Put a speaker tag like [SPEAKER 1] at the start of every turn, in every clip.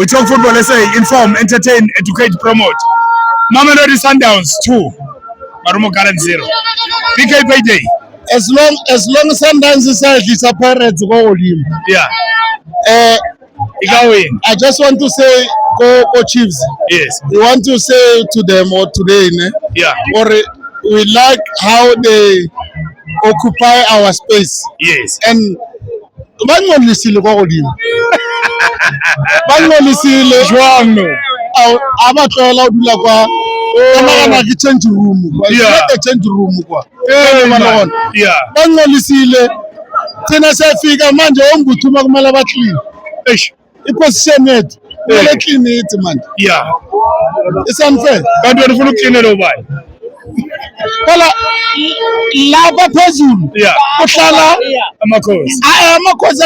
[SPEAKER 1] We talk football, let's say, inform, entertain, educate, promote. Mamelodi Sundowns 2, Marumo Gallants 0. PK Payday.
[SPEAKER 2] As long as Sundowns is Pirates go him.
[SPEAKER 1] Yeah.
[SPEAKER 2] I just want to say go Chiefs.
[SPEAKER 1] Yes.
[SPEAKER 2] We want to say to them or today,
[SPEAKER 1] yeah.
[SPEAKER 2] Or we like how they occupy our space.
[SPEAKER 1] Yes.
[SPEAKER 2] And bangolisile go him. Bangolisile
[SPEAKER 1] Joanno.
[SPEAKER 2] Abatlola udula kwa kana ki change room.
[SPEAKER 1] Yeah.
[SPEAKER 2] Not the change room kwa.
[SPEAKER 1] Yeah.
[SPEAKER 2] Bangolisile thina sefika manje onguthuma kumele abaklini.
[SPEAKER 1] Eish.
[SPEAKER 2] I-position yethu kumele clean it man.
[SPEAKER 1] Yeah.
[SPEAKER 2] It's unfair.
[SPEAKER 1] Kanti wena ufuna ukucleanela ubani?
[SPEAKER 2] Phela lapha phezulu
[SPEAKER 1] Yeah.
[SPEAKER 2] uhlala
[SPEAKER 1] Amakhosi.
[SPEAKER 2] Amakhosi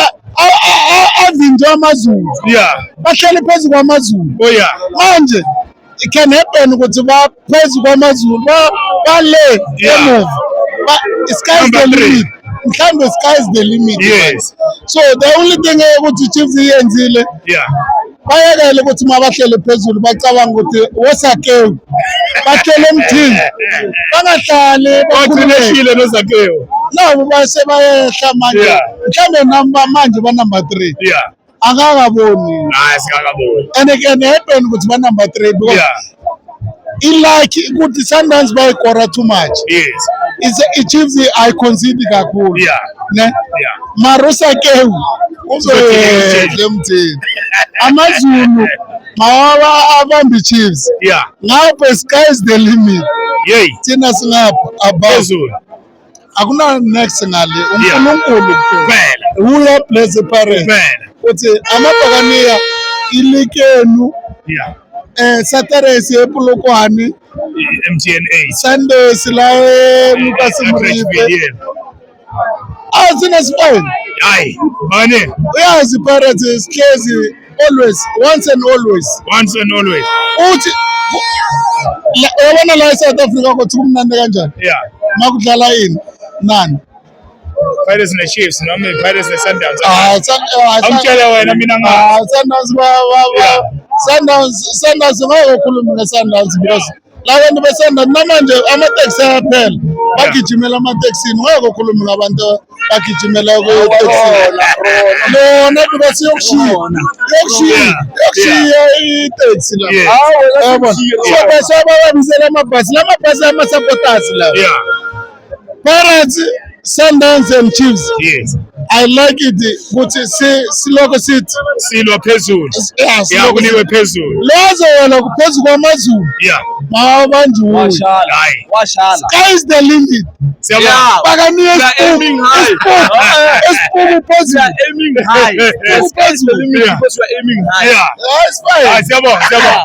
[SPEAKER 2] avinjwa amazulu.
[SPEAKER 1] Yeah.
[SPEAKER 2] Bahleli phezu kwamazulu.
[SPEAKER 1] Oh yeah.
[SPEAKER 2] Manje it can happen ukuthi baphezu kwamazulu bale emuva. Sky is the limit. Mhlambe sky is the limit.
[SPEAKER 1] Yes.
[SPEAKER 2] So the only thing ukuthi Chiefs iyenzile
[SPEAKER 1] Yeah.
[SPEAKER 2] bayekele ukuthi mabahlele phezulu bacabanga ukuthi wosakewu bahlele emthini bangahlali
[SPEAKER 1] Bakhulekile noZakeo.
[SPEAKER 2] nabo base bayehla manje
[SPEAKER 1] Yeah.
[SPEAKER 2] mhlambe manje ba number 3
[SPEAKER 1] Yeah.
[SPEAKER 2] akakaboni
[SPEAKER 1] Hayi sikakaboni.
[SPEAKER 2] and again happen ukuthi ba number 3 because
[SPEAKER 1] Yeah.
[SPEAKER 2] ilike ukuthi Sundowns bayikora too much.
[SPEAKER 1] Yes.
[SPEAKER 2] Chiefs I concede kakhulu.
[SPEAKER 1] Yeah.
[SPEAKER 2] Ne?
[SPEAKER 1] Yeah.
[SPEAKER 2] Marosa kewu uzoyedle emthini. Amazulu mawa abambi Chiefs.
[SPEAKER 1] Yeah.
[SPEAKER 2] Ngapha sky is the limit.
[SPEAKER 1] Yey.
[SPEAKER 2] Thina singapha above.
[SPEAKER 1] Phezulu.
[SPEAKER 2] Akuna next ngale
[SPEAKER 1] Yeah.
[SPEAKER 2] uNkulunkulu
[SPEAKER 1] Kuphela.
[SPEAKER 2] uya bless the parents.
[SPEAKER 1] Kuphela.
[SPEAKER 2] Uthi amabhakaniya ilikenu Saturday siyepulukwane
[SPEAKER 1] MTN8.
[SPEAKER 2] Sunday sila Lucas Muribe thina sifine.
[SPEAKER 1] Hayi. Bane.
[SPEAKER 2] Uyazi Pirates sihlezi always once and always.
[SPEAKER 1] Once and always.
[SPEAKER 2] Uthi yabona la eSouth Africa kuthi kumnandi kanjani
[SPEAKER 1] Yeah.
[SPEAKER 2] makudlala ini nani
[SPEAKER 1] Pirates ne Chiefs noma Pirates ne Sundowns.
[SPEAKER 2] Amtshela
[SPEAKER 1] wena mina ngazi.
[SPEAKER 2] Sundowns ngayokhuluma ngeSundowns because la bantu beSundowns namanje amateksi ayaphela bagijimela amateksini ngayokhuluma ngabantu bagijimela kweteksini lona because yokushiya iteksi la yabona so bese babizela amabhasi ama-supporters la
[SPEAKER 1] Yeah.
[SPEAKER 2] Pirates Sundowns and Chiefs.
[SPEAKER 1] Yes.
[SPEAKER 2] I like it ukuthi siloko sithi
[SPEAKER 1] Silwa phezulu.
[SPEAKER 2] yeah
[SPEAKER 1] Yeah, kuniwe phezulu.
[SPEAKER 2] lezo wena kuphezu kwamazulu
[SPEAKER 1] Yeah.
[SPEAKER 2] mabanjulu
[SPEAKER 1] Hayi.
[SPEAKER 3] Washala.
[SPEAKER 2] sky is the limit
[SPEAKER 1] Siyabona.
[SPEAKER 2] bakaniye
[SPEAKER 3] aiming high.
[SPEAKER 2] esipumu phezulu
[SPEAKER 3] Aiming high. That's the limit because we are aiming high.
[SPEAKER 1] Yeah.
[SPEAKER 2] it's fine
[SPEAKER 1] Siyabona.